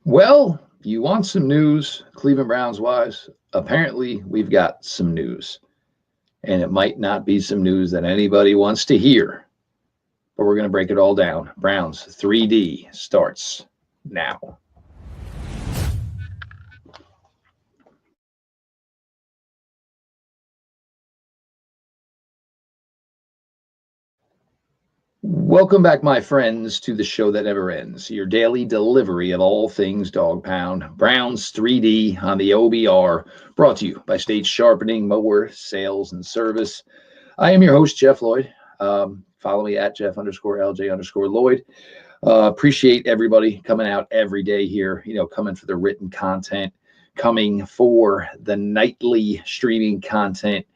Well, you want some news, Cleveland Browns wise? Apparently, we've got some news. And it might not be some news that anybody wants to hear, but we're going to break it all down. Browns 3D starts now. Welcome back, my friends, to the show that never ends, your daily delivery of all things dog pound. Browns 3D on the OBR, brought to you by State Sharpening, Mower, Sales, and Service. I am your host, Jeff Lloyd. Follow me at Jeff_LJ_Lloyd. Appreciate everybody coming out every day here, coming for the written content, coming for the nightly streaming content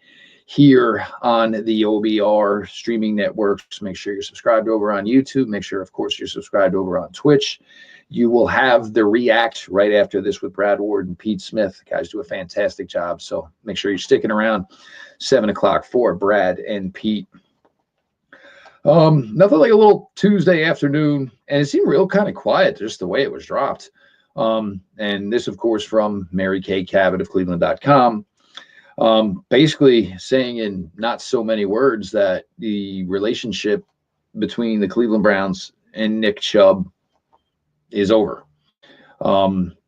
here on the OBR streaming networks. Make sure you're subscribed over on YouTube. Make sure, of course, you're subscribed over on Twitch. You will have the react right after this with Brad Ward and Pete Smith. The guys do a fantastic job. So make sure you're sticking around 7 o'clock for Brad and Pete. Nothing like a little Tuesday afternoon, and it seemed real kind of quiet, just the way it was dropped. And this, of course, from Mary Kay Cabot of Cleveland.com. Basically saying in not so many words that the relationship between the Cleveland Browns and Nick Chubb is over.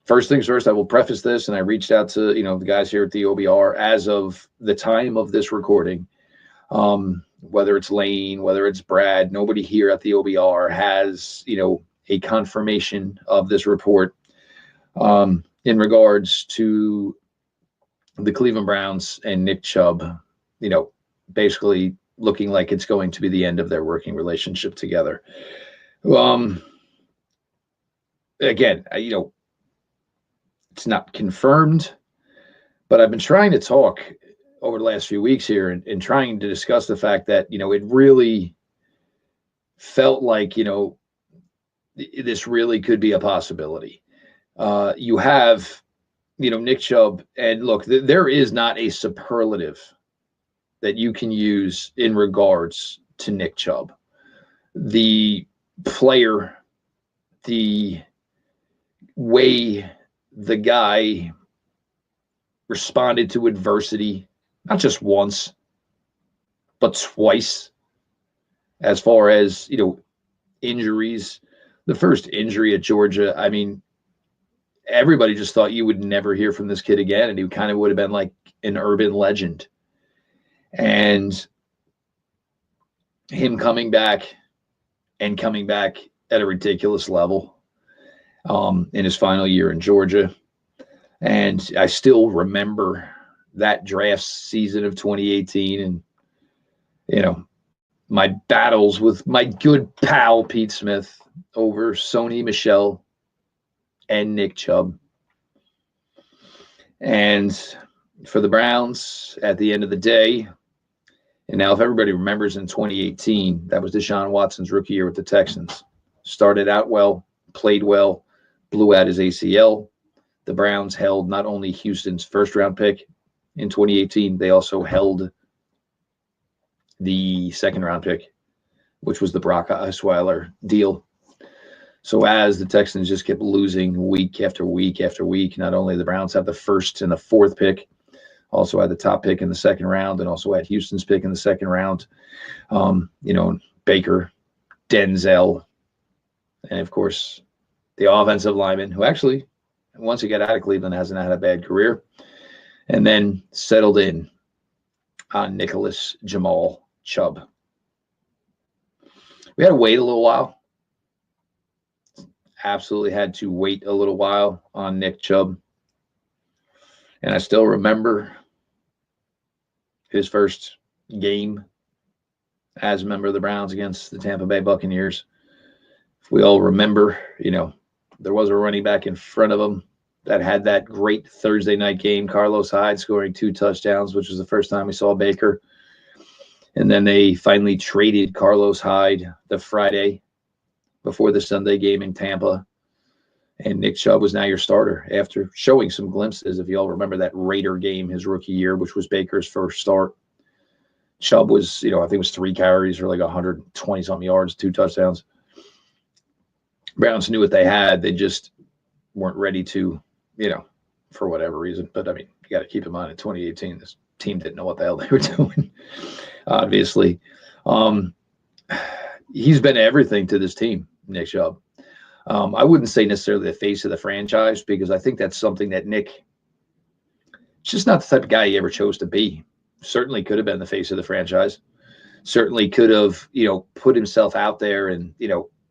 First things first, I will preface this, and I reached out to, the guys here at the OBR as of the time of this recording. Whether it's Lane, whether it's Brad, nobody here at the OBR has, a confirmation of this report in regards to the Cleveland Browns and Nick Chubb, basically looking like it's going to be the end of their working relationship together. Again, it's not confirmed, but I've been trying to talk over the last few weeks here and trying to discuss the fact that, it really felt like, this really could be a possibility. You have Nick Chubb, and look, there is not a superlative that you can use in regards to Nick Chubb. The player, the way the guy responded to adversity, not just once, but twice, as far as, injuries. The first injury at Georgia, everybody just thought you would never hear from this kid again, and he kind of would have been like an urban legend. And him coming back at a ridiculous level in his final year in Georgia. And I still remember that draft season of 2018 and, my battles with my good pal Pete Smith over Sony Michel and Nick Chubb. And for the Browns, at the end of the day, and now if everybody remembers in 2018, that was Deshaun Watson's rookie year with the Texans. Started out well, played well, blew out his ACL. The Browns held not only Houston's first-round pick in 2018, they also held the second-round pick, which was the Brock Osweiler deal. So as the Texans just kept losing week after week after week, not only the Browns have the first and the fourth pick, also had the top pick in the second round, and also had Houston's pick in the second round. Baker, Denzel, and of course the offensive lineman, who actually, once he got out of Cleveland, hasn't had a bad career, and then settled in on Nicholas Jamal Chubb. We had to wait a little while. Absolutely had to wait a little while on Nick Chubb. And I still remember his first game as a member of the Browns against the Tampa Bay Buccaneers. If we all remember, there was a running back in front of him that had that great Thursday night game, Carlos Hyde scoring 2 touchdowns, which was the first time we saw Baker. And then they finally traded Carlos Hyde the Friday before the Sunday game in Tampa. And Nick Chubb was now your starter after showing some glimpses. If you all remember that Raider game, his rookie year, which was Baker's first start. Chubb was, I think it was 3 carries for like 120-something yards, 2 touchdowns. Browns knew what they had. They just weren't ready to, for whatever reason. But I mean, you got to keep in mind in 2018, this team didn't know what the hell they were doing, obviously. He's been everything to this team, Nick Chubb. I wouldn't say necessarily the face of the franchise, because I think that's something that Nick, it's just not the type of guy he ever chose to be. Certainly could have been the face of the franchise. Certainly could have, put himself out there, and,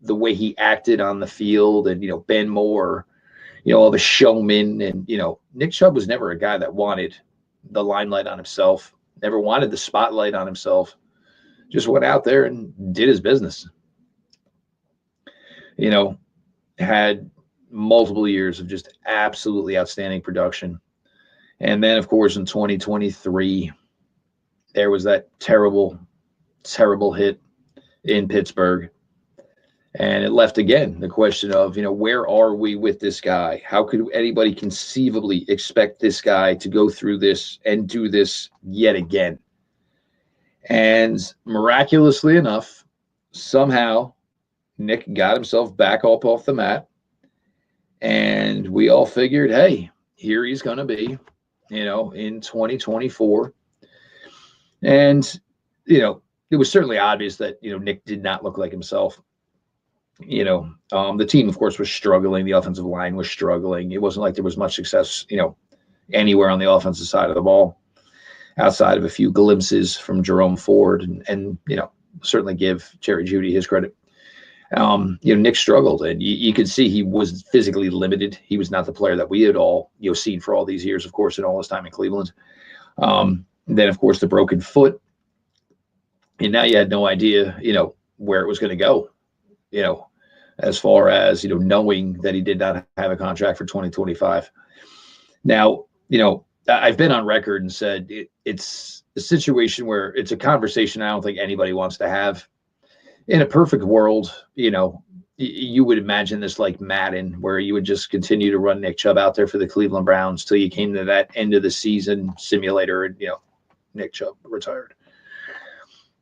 the way he acted on the field, and, Ben Moore, of a showman. And, Nick Chubb was never a guy that wanted the limelight on himself, never wanted the spotlight on himself, just went out there and did his business. Had multiple years of just absolutely outstanding production. And then, of course, in 2023, there was that terrible, terrible hit in Pittsburgh. And it left, again, the question of, where are we with this guy? How could anybody conceivably expect this guy to go through this and do this yet again? And miraculously enough, somehow Nick got himself back up off the mat. And we all figured, hey, here he's going to be, in 2024. And, it was certainly obvious that, Nick did not look like himself. The team, of course, was struggling. The offensive line was struggling. It wasn't like there was much success, anywhere on the offensive side of the ball, outside of a few glimpses from Jerome Ford, and certainly give Jerry Jeudy his credit. Nick struggled, and you could see he was physically limited. He was not the player that we had all, seen for all these years, of course, and all his time in Cleveland. Then, of course, the broken foot. And now you had no idea, where it was going to go, as far as, knowing that he did not have a contract for 2025. Now, I've been on record and said it's a situation where it's a conversation I don't think anybody wants to have. In a perfect world, you would imagine this like Madden, where you would just continue to run Nick Chubb out there for the Cleveland Browns till you came to that end of the season simulator and, Nick Chubb retired.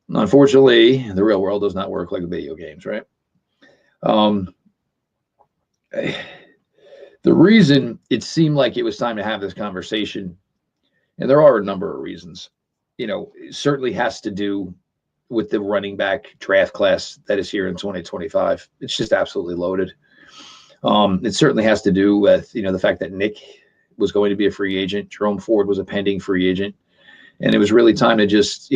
Unfortunately, the real world does not work like video games, right? The reason it seemed like it was time to have this conversation, and there are a number of reasons, it certainly has to do with the running back draft class that is here in 2025. It's just absolutely loaded. It certainly has to do with, the fact that Nick was going to be a free agent. Jerome Ford was a pending free agent. And it was really time to just,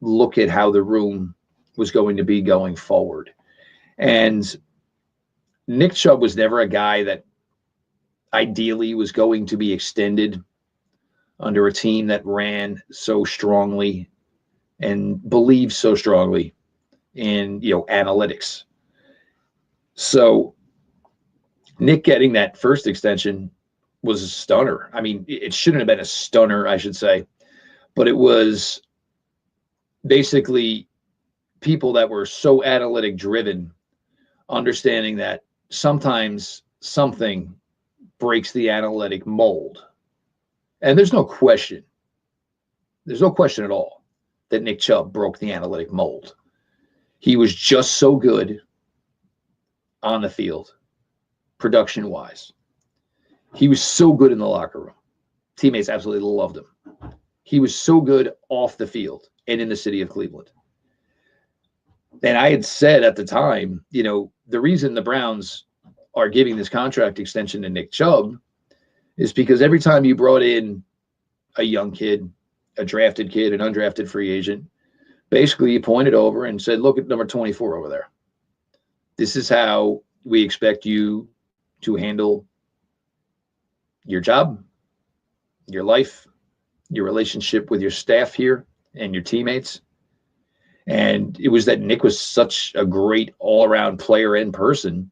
look at how the room was going to be going forward. And Nick Chubb was never a guy that ideally was going to be extended under a team that ran so strongly and believed so strongly in, analytics. So Nick getting that first extension was a stunner. I mean, it shouldn't have been a stunner, I should say, but it was basically people that were so analytic driven, understanding that sometimes something breaks the analytic mold. And there's no question at all that Nick Chubb broke the analytic mold. He was just so good on the field, production-wise. He was so good in the locker room. Teammates absolutely loved him. He was so good off the field and in the city of Cleveland. And I had said at the time, the reason the Browns are giving this contract extension to Nick Chubb is because every time you brought in a young kid, a drafted kid, an undrafted free agent, basically you pointed over and said, look at number 24 over there. This is how we expect you to handle your job, your life, your relationship with your staff here and your teammates. And it was that Nick was such a great all-around player and person.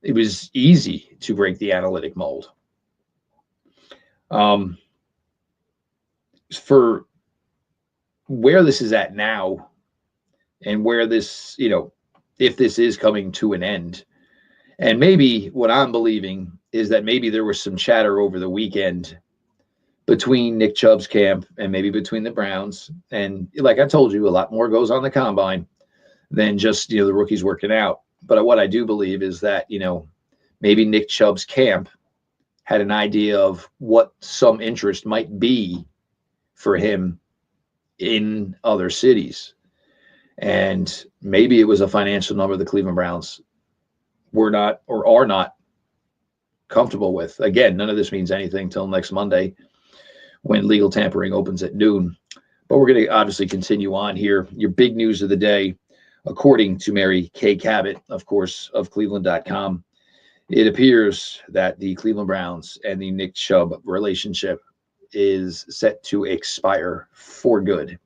It was easy to break the analytic mold. For where this is at now and where this, if this is coming to an end, and maybe what I'm believing is that maybe there was some chatter over the weekend between Nick Chubb's camp and maybe between the Browns. And like I told you, a lot more goes on the combine than just, the rookies working out. But what I do believe is that, maybe Nick Chubb's camp had an idea of what some interest might be for him in other cities. And maybe it was a financial number the Cleveland Browns were not or are not comfortable with. Again, none of this means anything till next Monday when legal tampering opens at noon. But we're going to obviously continue on here. Your big news of the day, according to Mary Kay Cabot, of course, of Cleveland.com, it appears that the Cleveland Browns and the Nick Chubb relationship is set to expire for good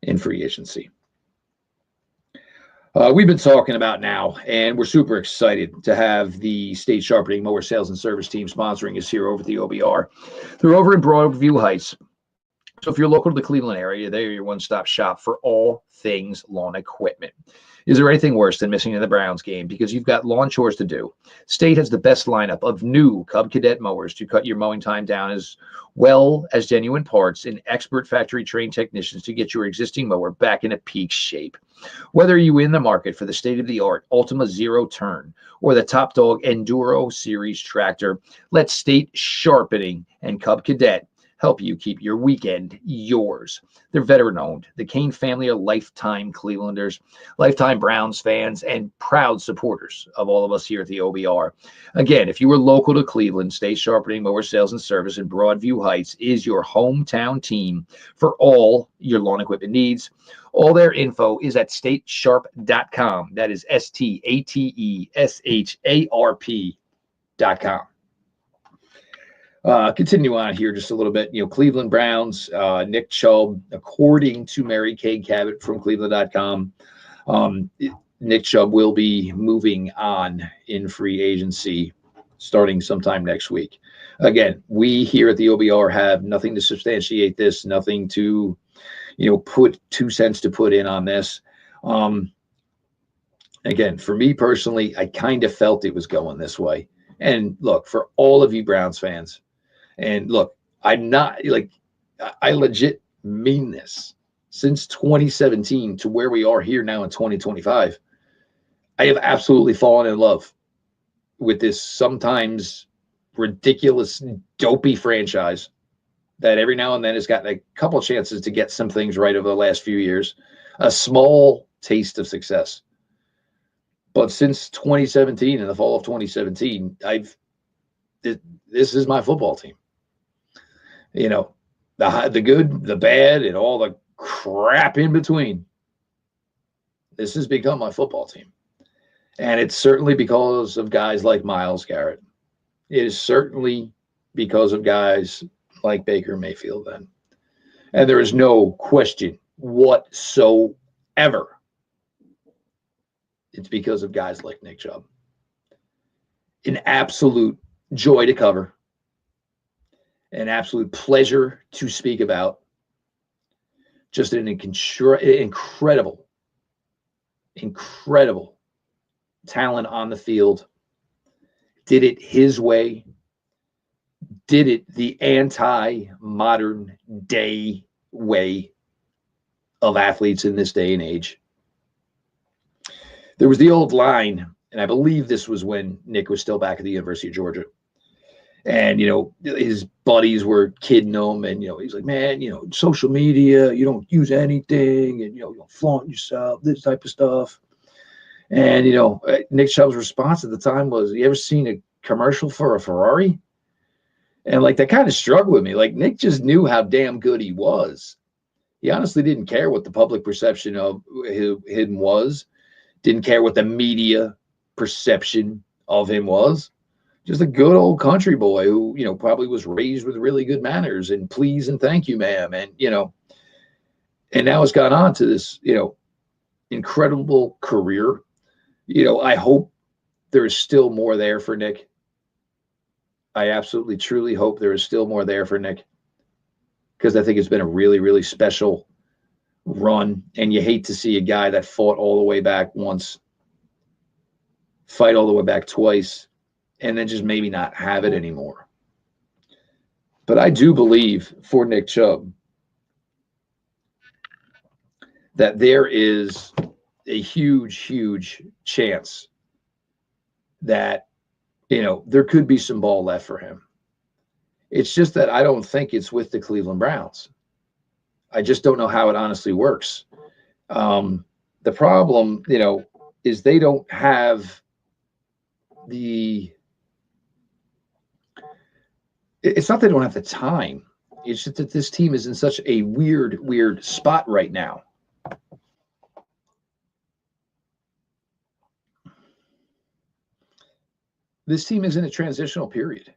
in free agency. We've been talking about now, and we're super excited to have the State Sharpening Mower Sales and Service team sponsoring us here over at the OBR. They're over in Broadview Heights. So if you're local to the Cleveland area, they're your one-stop shop for all things lawn equipment. Is there anything worse than missing in the Browns game because you've got lawn chores to do? State has the best lineup of new Cub Cadet mowers to cut your mowing time down, as well as genuine parts and expert factory-trained technicians to get your existing mower back in a peak shape. Whether you're in the market for the state-of-the-art Ultima Zero Turn or the top dog Enduro Series tractor, let State Sharpening and Cub Cadet help you keep your weekend yours. They're veteran-owned. The Kane family are lifetime Clevelanders, lifetime Browns fans, and proud supporters of all of us here at the OBR. Again, if you are local to Cleveland, State Sharpening Mower Sales and Service in Broadview Heights is your hometown team for all your lawn equipment needs. All their info is at statesharp.com. That is STATESHARP.com. Continue on here just a little bit. Cleveland Browns, Nick Chubb, according to Mary Kay Cabot from Cleveland.com, Nick Chubb will be moving on in free agency starting sometime next week. Again, we here at the OBR have nothing to substantiate this, nothing to, put 2 cents to put in on this. Again, for me personally, I kind of felt it was going this way. And look, for all of you Browns fans, and look, I'm not I legit mean this. Since 2017 to where we are here now in 2025, I have absolutely fallen in love with this sometimes ridiculous, dopey franchise that every now and then has gotten a couple chances to get some things right over the last few years, a small taste of success. But since 2017, in the fall of 2017, this is my football team. The good, the bad, and all the crap in between. This has become my football team. And it's certainly because of guys like Myles Garrett. It is certainly because of guys like Baker Mayfield then. And there is no question whatsoever. It's because of guys like Nick Chubb. An absolute joy to cover. An absolute pleasure to speak about. Just an incredible talent on the field. Did it his way. Did it the anti-modern day way of athletes in this day and age. There was the old line, and I believe this was when Nick was still back at the University of Georgia. And, his buddies were kidding him. And, he's like, man, social media, you don't use anything. And, you don't flaunt yourself, this type of stuff. And, Nick Chubb's response at the time was, you ever seen a commercial for a Ferrari? And, that kind of struck with me. Nick just knew how damn good he was. He honestly didn't care what the public perception of him was. Didn't care what the media perception of him was. Just a good old country boy who, probably was raised with really good manners and please and thank you, ma'am. And, and now has gone on to this, incredible career. I hope there is still more there for Nick. I absolutely, truly hope there is still more there for Nick, because I think it's been a really, really special run. And you hate to see a guy that fought all the way back once, fight all the way back twice, and then just maybe not have it anymore. But I do believe for Nick Chubb that there is a huge, huge chance that there could be some ball left for him. It's just that I don't think it's with the Cleveland Browns. I just don't know how it honestly works. The problem, is they don't have it's not they don't have the time. It's just that this team is in such a weird spot right now. This team is in a transitional period.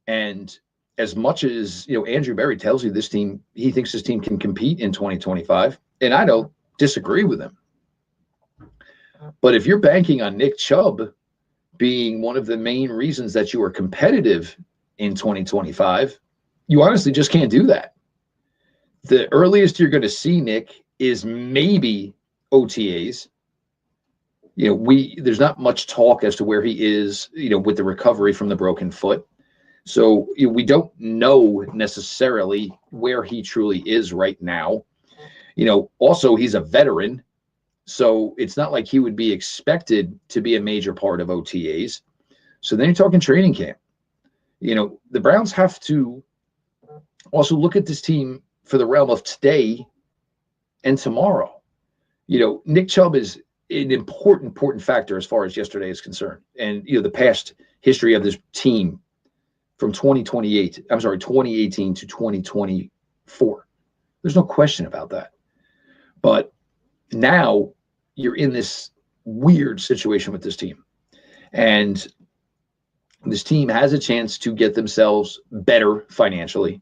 And as much as, Andrew Berry tells you he thinks this team can compete in 2025, and I don't disagree with him. But if you're banking on Nick Chubb being one of the main reasons that you are competitive in 2025, you honestly just can't do that. The earliest you're going to see Nick is maybe OTAs. There's not much talk as to where he is, with the recovery from the broken foot. So we don't know necessarily where he truly is right now. Also he's a veteran, so it's not like he would be expected to be a major part of OTAs. So then you're talking training camp. The Browns have to also look at this team for the realm of today and tomorrow. Nick Chubb is an important factor as far as yesterday is concerned. And, the past history of this team from 2018 to 2024. There's no question about that. But now you're in this weird situation with this team. And this team has a chance to get themselves better financially.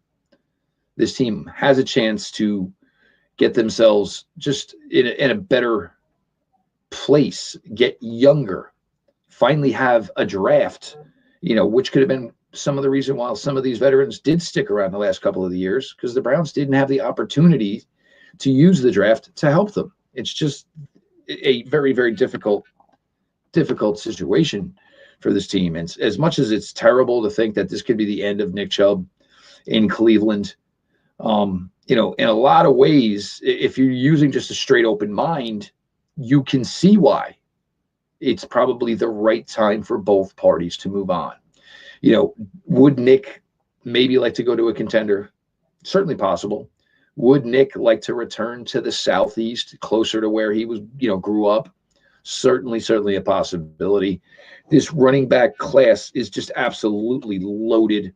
This team has a chance to get themselves just in a better place, get younger, finally have a draft, which could have been some of the reason why some of these veterans did stick around the last couple of the years, because the Browns didn't have the opportunity to use the draft to help them. It's just a very difficult situation for this team. And as much as it's terrible to think that this could be the end of Nick Chubb in Cleveland, in a lot of ways, if you're using just a straight open mind, you can see why it's probably the right time for both parties to move on. Would Nick maybe like to go to a contender? Certainly possible. Would Nick like to return to the Southeast, closer to where he was, grew up? Certainly a possibility. This running back class is just absolutely loaded.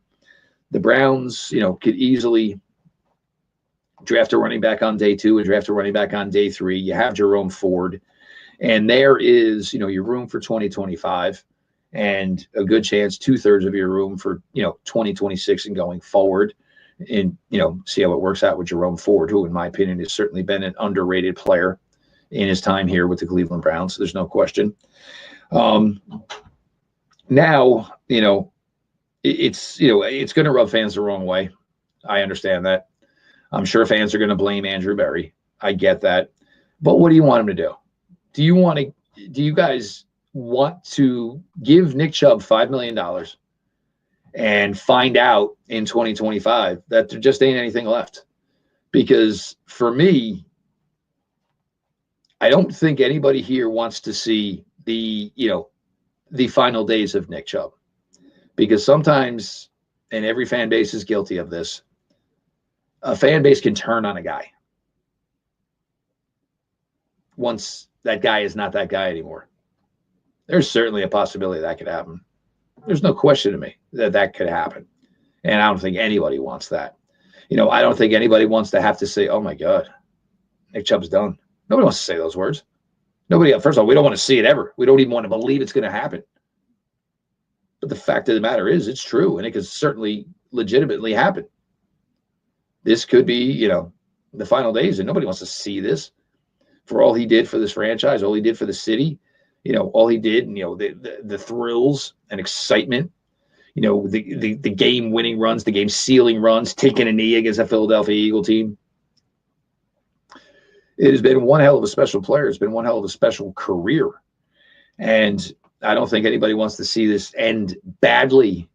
The Browns, could easily draft a running back on day 2 and draft a running back on day 3. You have Jerome Ford, and there is, your room for 2025. And a good chance 2/3 of your room for 2026 and going forward, and see how it works out with Jerome Ford, who in my opinion has certainly been an underrated player in his time here with the Cleveland Browns. There's no question. Now it's going to rub fans the wrong way. I understand that. I'm sure fans are going to blame Andrew Berry. I get that, but what do you want him to do? Do you guys want to give Nick Chubb $5 million and find out in 2025 that there just ain't anything left? Because for me, I don't think anybody here wants to see the final days of Nick Chubb, because sometimes, and every fan base is guilty of this, a fan base can turn on a guy once that guy is not that guy anymore. There's certainly a possibility that could happen. There's no question to me that could happen. And I don't think anybody wants that. I don't think anybody wants to have to say, oh my God, Nick Chubb's done. Nobody wants to say those words. Nobody, first of all, we don't want to see it ever. We don't even want to believe it's going to happen. But the fact of the matter is, it's true, and it could certainly legitimately happen. This could be, the final days, and nobody wants to see this. For all he did for this franchise, all he did for the city, all he did, the thrills and excitement, the game-winning runs, the game-sealing runs, taking a knee against a Philadelphia Eagle team. It has been one hell of a special player. It's been one hell of a special career. And I don't think anybody wants to see this end badly,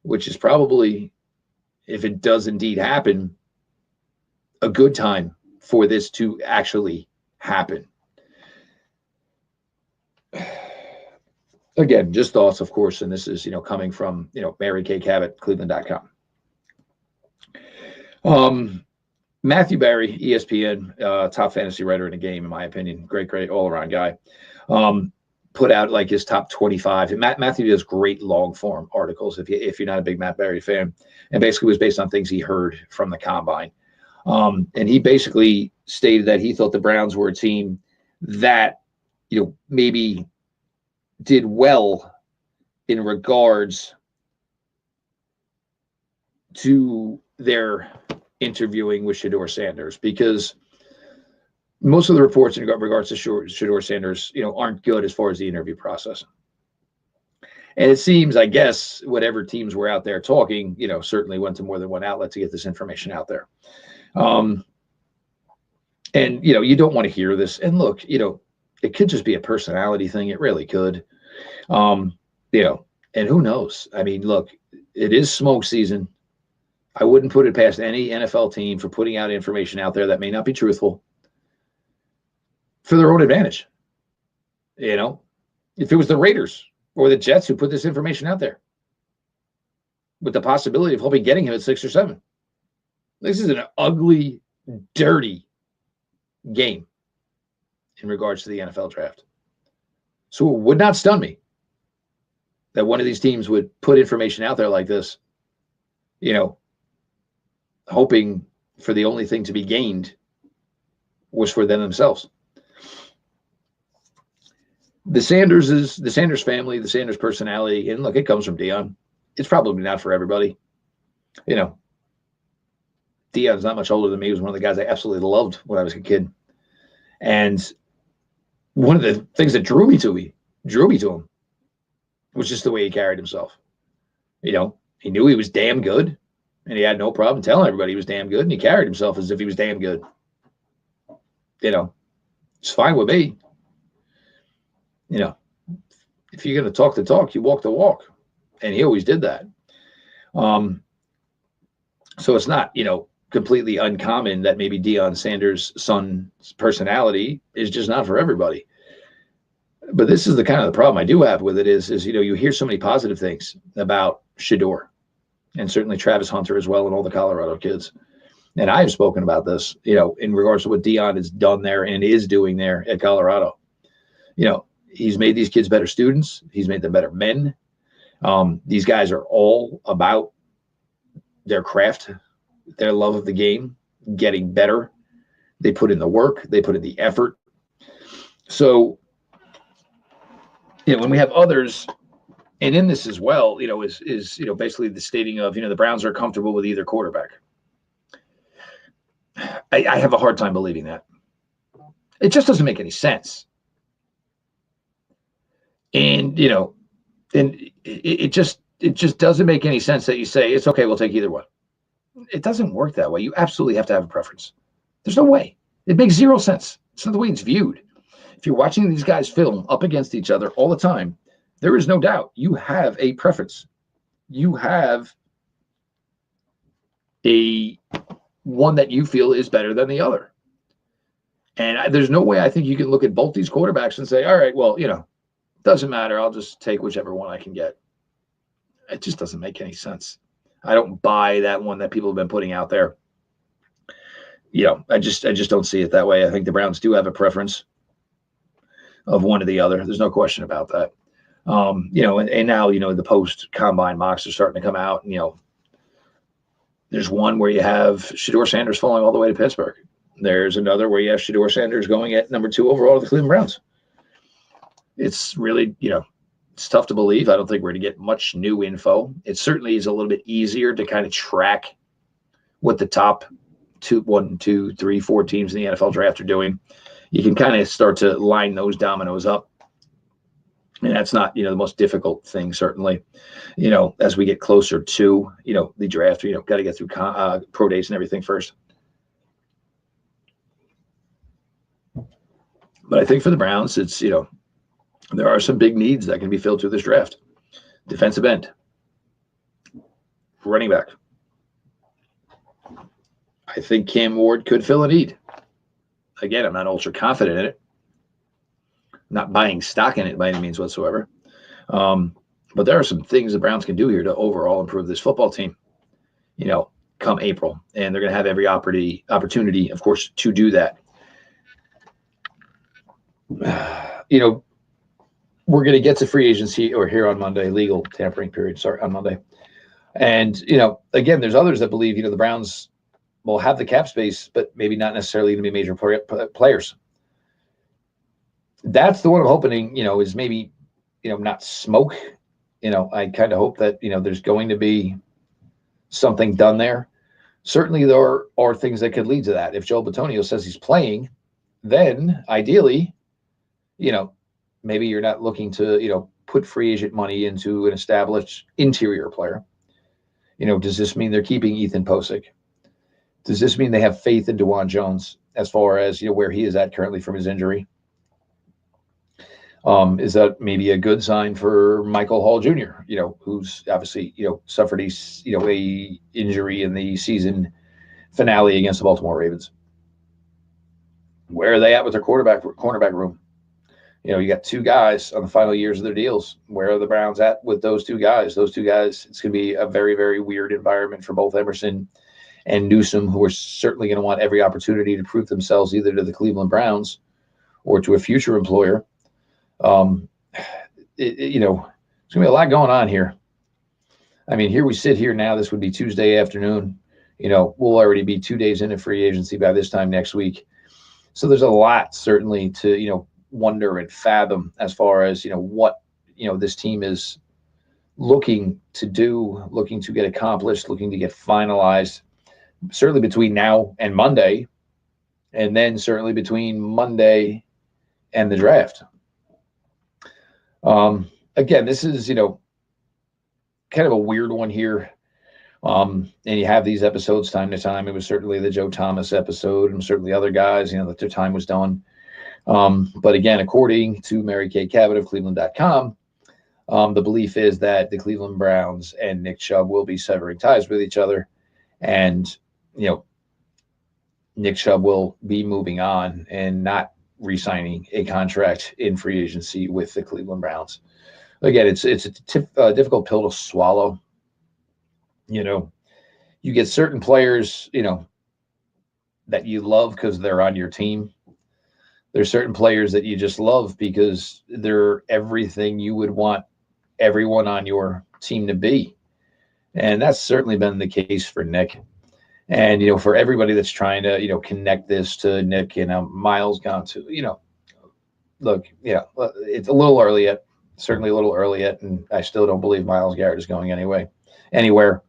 which is probably, if it does indeed happen, a good time for this to actually happen. Again, just thoughts, of course, and this is, coming from, Mary Kay Cabot, Cleveland.com. Matthew Berry, ESPN, top fantasy writer in the game, in my opinion. Great all-around guy. Put out like his top 25. And Matthew does great long-form articles if you're not a big Matt Berry fan. And basically was based on things he heard from the combine. And he basically stated that he thought the Browns were a team that, maybe did well in regards to their interviewing with Shedeur Sanders, because most of the reports in regards to Shedeur Sanders, aren't good as far as the interview process. And it seems, I guess, whatever teams were out there talking, certainly went to more than one outlet to get this information out there. And, you don't want to hear this. And look, it could just be a personality thing. It really could. And who knows? I mean, look, it is smoke season. I wouldn't put it past any NFL team for putting out information out there that may not be truthful for their own advantage. If it was the Raiders or the Jets who put this information out there with the possibility of hoping getting him at 6 or 7, this is an ugly, dirty game in regards to the NFL draft. So it would not stun me that one of these teams would put information out there like this, hoping for the only thing to be gained was for them themselves. The Sanders family, the Sanders personality, and look, it comes from Deion. It's probably not for everybody. Deion's not much older than me. He was one of the guys I absolutely loved when I was a kid. And one of the things that drew me to him was just the way he carried himself. He knew he was damn good, and he had no problem telling everybody he was damn good, and he carried himself as if he was damn good. It's fine with me. If you're going to talk the talk, you walk the walk. And he always did that. So it's not, completely uncommon that maybe Deion Sanders' son's personality is just not for everybody. But this is the kind of the problem I do have with it is you hear so many positive things about Shedeur and certainly Travis Hunter as well and all the Colorado kids. And I have spoken about this, in regards to what Deion has done there and is doing there at Colorado. He's made these kids better students. He's made them better men. These guys are all about their craft, their love of the game, getting better. They put in the work. They put in the effort. So, when we have others, and in this as well, is basically the stating of, the Browns are comfortable with either quarterback. I have a hard time believing that. It just doesn't make any sense. And, it just doesn't make any sense that you say, it's okay, we'll take either one. It doesn't work that way. You absolutely have to have a preference. There's no way. It makes zero sense. It's not the way it's viewed. If you're watching these guys film up against each other all the time, there is no doubt you have a preference. You have a one that you feel is better than the other. And there's no way I think you can look at both these quarterbacks and say, all right, well, doesn't matter. I'll just take whichever one I can get. It just doesn't make any sense. I don't buy that one that people have been putting out there. I just don't see it that way. I think the Browns do have a preference of one or the other. There's no question about that. And now, the post-combine mocks are starting to come out. And, there's one where you have Shedeur Sanders falling all the way to Pittsburgh. There's another where you have Shedeur Sanders going at number 2 overall to the Cleveland Browns. It's really, it's tough to believe. I don't think we're going to get much new info. It certainly is a little bit easier to kind of track what the top 1, 2, 3, 4 teams in the NFL draft are doing. You can kind of start to line those dominoes up. And that's not, the most difficult thing, certainly, as we get closer to, the draft, got to get through pro days and everything first. But I think for the Browns, it's, there are some big needs that can be filled through this draft. Defensive end, running back. I think Cam Ward could fill a need. Again, I'm not ultra confident in it. Not buying stock in it by any means whatsoever. But there are some things the Browns can do here to overall improve this football team, come April. And they're going to have every opportunity, of course, to do that. We're going to get to free agency or here on Monday, legal tampering period, on Monday. And, again, there's others that believe, the Browns will have the cap space, but maybe not necessarily going to be major players. That's the one I'm hoping, is maybe, not smoke. I kind of hope that, there's going to be something done there. Certainly there are things that could lead to that. If Joe Bitonio says he's playing, then ideally, maybe you're not looking to, put free agent money into an established interior player. Does this mean they're keeping Ethan Posick? Does this mean they have faith in DeJuan Jones as far as, where he is at currently from his injury? Is that maybe a good sign for Michael Hall Jr., who's obviously, suffered a injury in the season finale against the Baltimore Ravens? Where are they at with their cornerback room? You got two guys on the final years of their deals. Where are the Browns at with those two guys? Those two guys, it's going to be a very, very weird environment for both Emerson and Newsome, who are certainly going to want every opportunity to prove themselves either to the Cleveland Browns or to a future employer. There's going to be a lot going on here. I mean, here we sit here now. This would be Tuesday afternoon. We'll already be 2 days into free agency by this time next week. So there's a lot certainly to, wonder and fathom as far as, what, this team is looking to do, looking to get accomplished, looking to get finalized, certainly between now and Monday, and then certainly between Monday and the draft. Again, this is, kind of a weird one here. And you have these episodes time to time. It was certainly the Joe Thomas episode and certainly other guys, that their time was done. But again, according to Mary Kay Cabot of Cleveland.com, the belief is that the Cleveland Browns and Nick Chubb will be severing ties with each other. And, Nick Chubb will be moving on and not re-signing a contract in free agency with the Cleveland Browns. Again, it's a difficult pill to swallow. You get certain players, that you love because they're on your team. There's certain players that you just love because they're everything you would want everyone on your team to be. And that's certainly been the case for Nick. And, for everybody that's trying to, connect this to Nick, Miles gone to, look, it's a little early yet, certainly a little early yet. And I still don't believe Myles Garrett is going anywhere.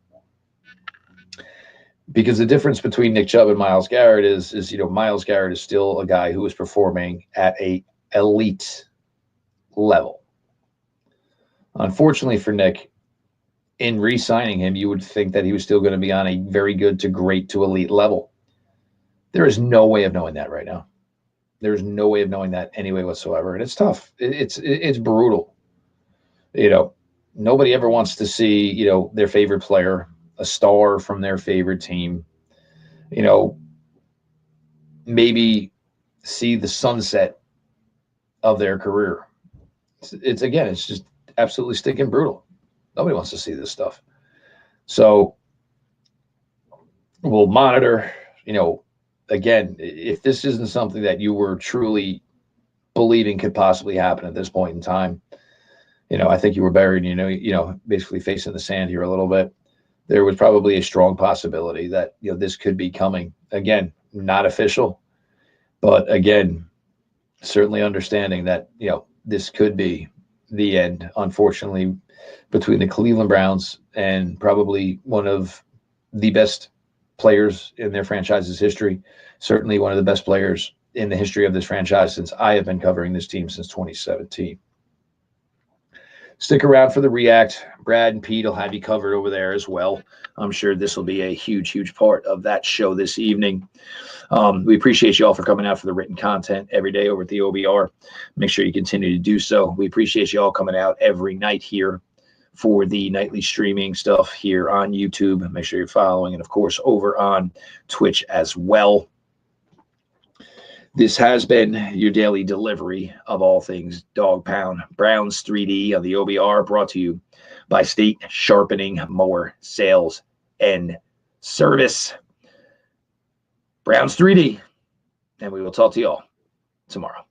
Because the difference between Nick Chubb and Myles Garrett is Myles Garrett is still a guy who is performing at a elite level. Unfortunately for Nick, in re-signing him, you would think that he was still going to be on a very good to great to elite level. There is no way of knowing that right now. There's no way of knowing that anyway whatsoever. And it's tough. It's brutal. Nobody ever wants to see, their favorite player, a star from their favorite team, maybe see the sunset of their career. It's just absolutely stinking brutal. Nobody wants to see this stuff. So we'll monitor, again, if this isn't something that you were truly believing could possibly happen at this point in time, I think you were buried, basically facing the sand here a little bit. There was probably a strong possibility that, this could be coming. Again, not official, but again, certainly understanding that, this could be the end, unfortunately, between the Cleveland Browns and probably one of the best players in their franchise's history, certainly one of the best players in the history of this franchise since I have been covering this team since 2017. Stick around for the React. Brad and Pete will have you covered over there as well. I'm sure this will be a huge, huge part of that show this evening. We appreciate you all for coming out for the written content every day over at the OBR. Make sure you continue to do so. We appreciate you all coming out every night here for the nightly streaming stuff here on YouTube. Make sure you're following, and of course over on Twitch as well. This has been your daily delivery of all things Dog Pound Browns 3D on the OBR, brought to you by State Sharpening Mower Sales and Service. Browns 3D, and we will talk to you all tomorrow.